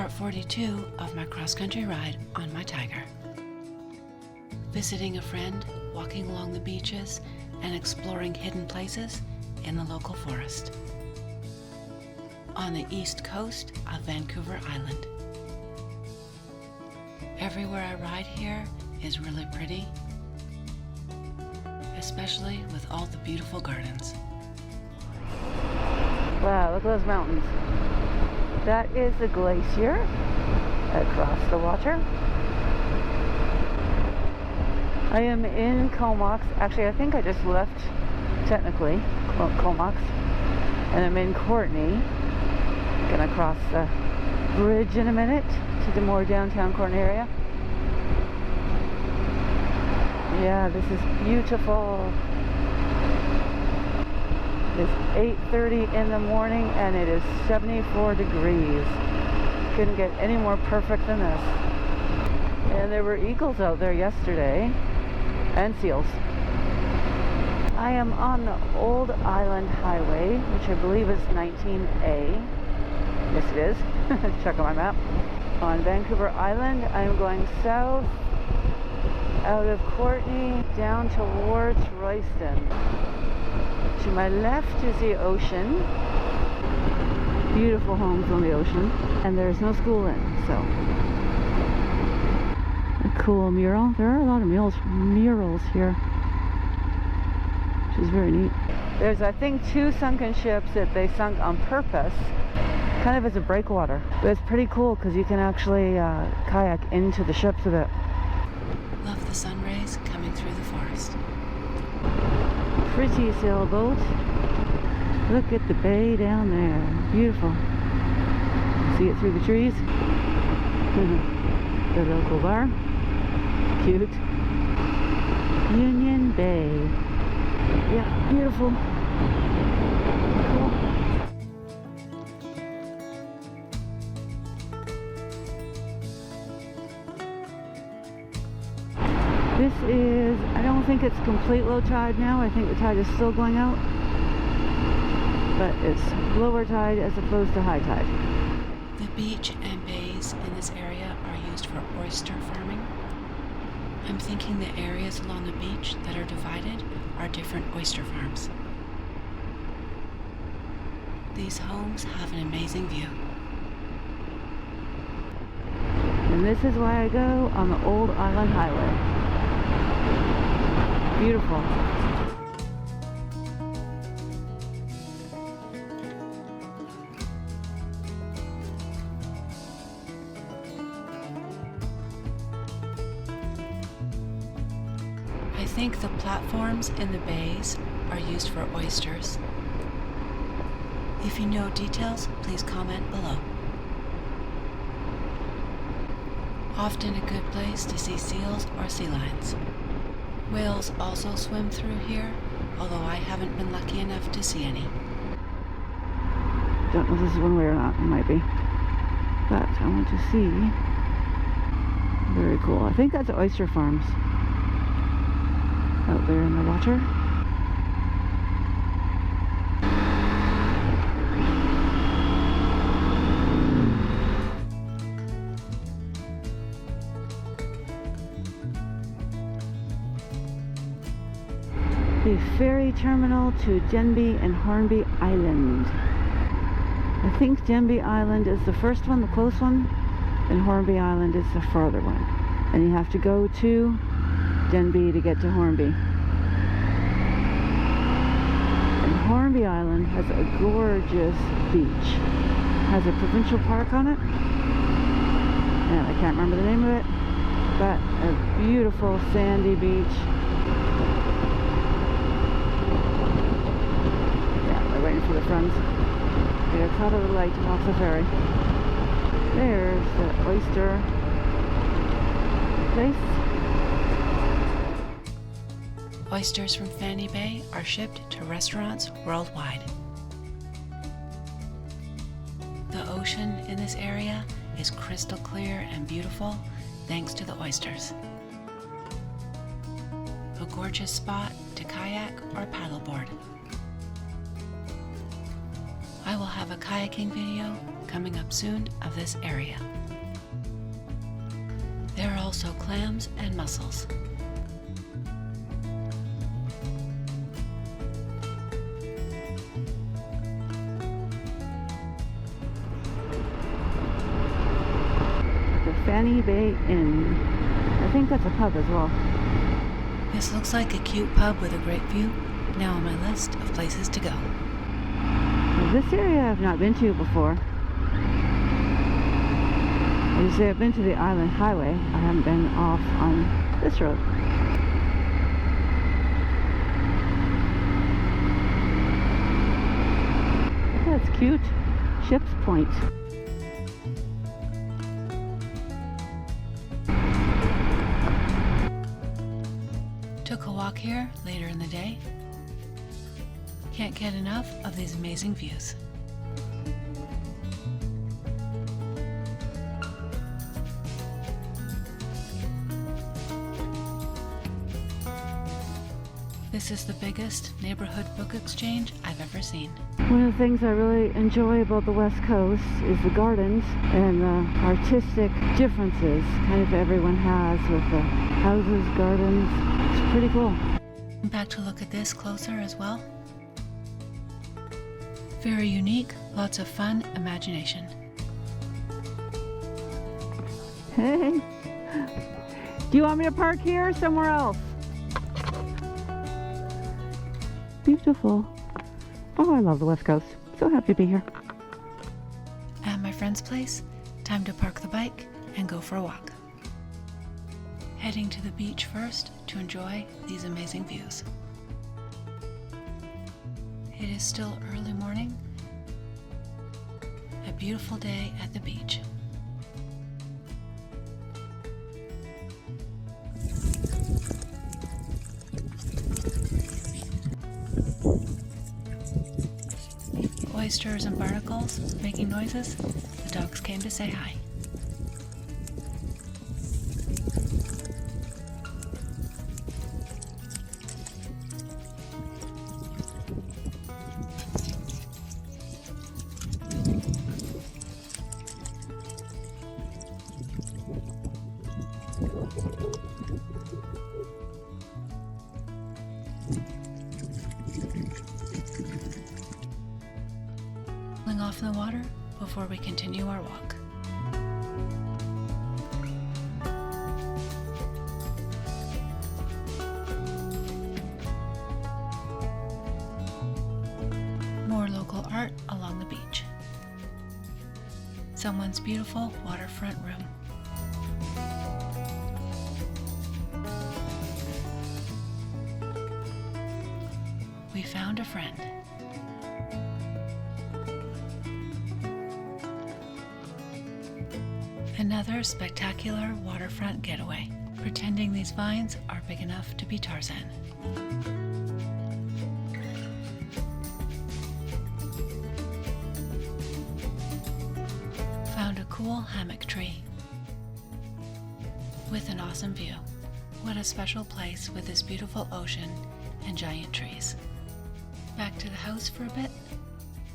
part 42 of my cross-country ride on my Tiger. Visiting a friend, walking along the beaches, and exploring hidden places in the local forest. On the east coast of Vancouver Island. Everywhere I ride here is really pretty, especially with all the beautiful gardens. Wow, look at those mountains. That is the glacier across the water. I am in Comox. Actually, I think I just left, technically, Comox. And I'm in Courtenay. Gonna cross the bridge in a minute to the more downtown Courtenay area. Yeah, this is beautiful. It's 8:30 in the morning and it is 74 degrees. Couldn't get any more perfect than this. And there were eagles out there yesterday and seals. I am on the Old Island Highway, which I believe is 19A. Yes, it is. Check on my map. On Vancouver Island, I'm going south out of Courtenay down towards Royston. To my left is the ocean. Beautiful homes on the ocean. And there's no school in, so. A cool mural. There are a lot of murals here, which is very neat. There's, I think, 2 sunken ships that they sunk on purpose, kind of as a breakwater. But it's pretty cool because you can actually kayak into the ships with it. Love the sun rays coming through the forest. Pretty sailboat. Look at the bay down there. Beautiful. See it through the trees. The local bar. Cute. Union Bay. Yeah, beautiful. Cool. This is, I don't think it's complete low tide now. I think the tide is still going out. But it's lower tide as opposed to high tide. The beach and bays in this area are used for oyster farming. I'm thinking the areas along the beach that are divided are different oyster farms. These homes have an amazing view. And this is why I go on the Old Island Highway. Beautiful. I think the platforms in the bays are used for oysters. If you know details, please comment below. Often a good place to see seals or sea lions. Whales also swim through here, although I haven't been lucky enough to see any. Don't know if this is one way or not, it might be. But I want to see. Very cool. I think that's oyster farms out there in the water. The ferry terminal to Denby and Hornby Island. I think Denby Island is the first one, the close one, and Hornby Island is the farther one. And you have to go to Denby to get to Hornby. And Hornby Island has a gorgeous beach. Has a provincial park on it. And I can't remember the name of it. But a beautiful sandy beach. Waiting for the friends. They got caught at the light off the ferry. There's the oyster place. Oysters from Fanny Bay are shipped to restaurants worldwide. The ocean in this area is crystal clear and beautiful thanks to the oysters. A gorgeous spot to kayak or paddleboard. I will have a kayaking video coming up soon of this area. There are also clams and mussels. The Fanny Bay Inn. I think that's a pub as well. This looks like a cute pub with a great view, now on my list of places to go. This area I've not been to before. As you say, I've been to the Island Highway. I haven't been off on this road. That's cute. Ship's Point. Took a walk here later in the day. Can't get enough of these amazing views. This is the biggest neighborhood book exchange I've ever seen. One of the things I really enjoy about the West Coast is the gardens and the artistic differences kind of everyone has with the houses, gardens. It's pretty cool. Back to look at this closer as well. Very unique, lots of fun, imagination. Hey, do you want me to park here or somewhere else? Beautiful. Oh, I love the West Coast. So happy to be here. At my friend's place, time to park the bike and go for a walk. Heading to the beach first to enjoy these amazing views. It is still early morning. A beautiful day at the beach. Oysters and barnacles making noises. The dogs came to say hi. Off in the water before we continue our walk. More local art along the beach. Someone's beautiful waterfront room. We found a friend. Another spectacular waterfront getaway, pretending these vines are big enough to be Tarzan. Found a cool hammock tree with an awesome view. What a special place with this beautiful ocean and giant trees. Back to the house for a bit.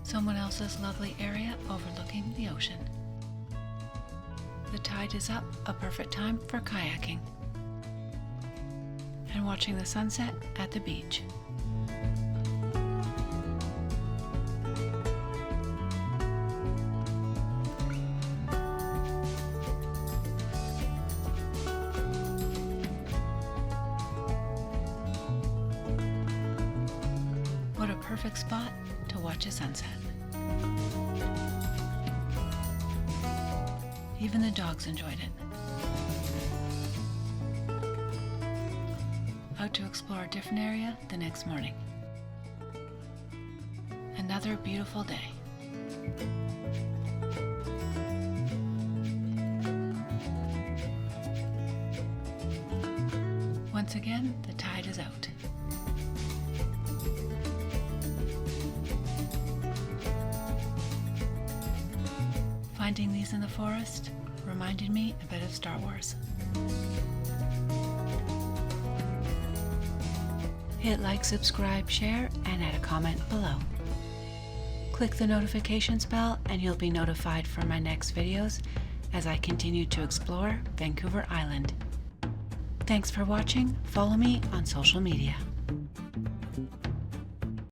Someone else's lovely area overlooking the ocean. The tide is up, a perfect time for kayaking and watching the sunset at the beach. What a perfect spot to watch a sunset. Even the dogs enjoyed it. Out to explore a different area the next morning. Another beautiful day. Once again, the tide is out. Finding these in the forest reminded me a bit of Star Wars. Hit like, subscribe, share, and add a comment below. Click the notifications bell and you'll be notified for my next videos as I continue to explore Vancouver Island. Thanks for watching. Follow me on social media.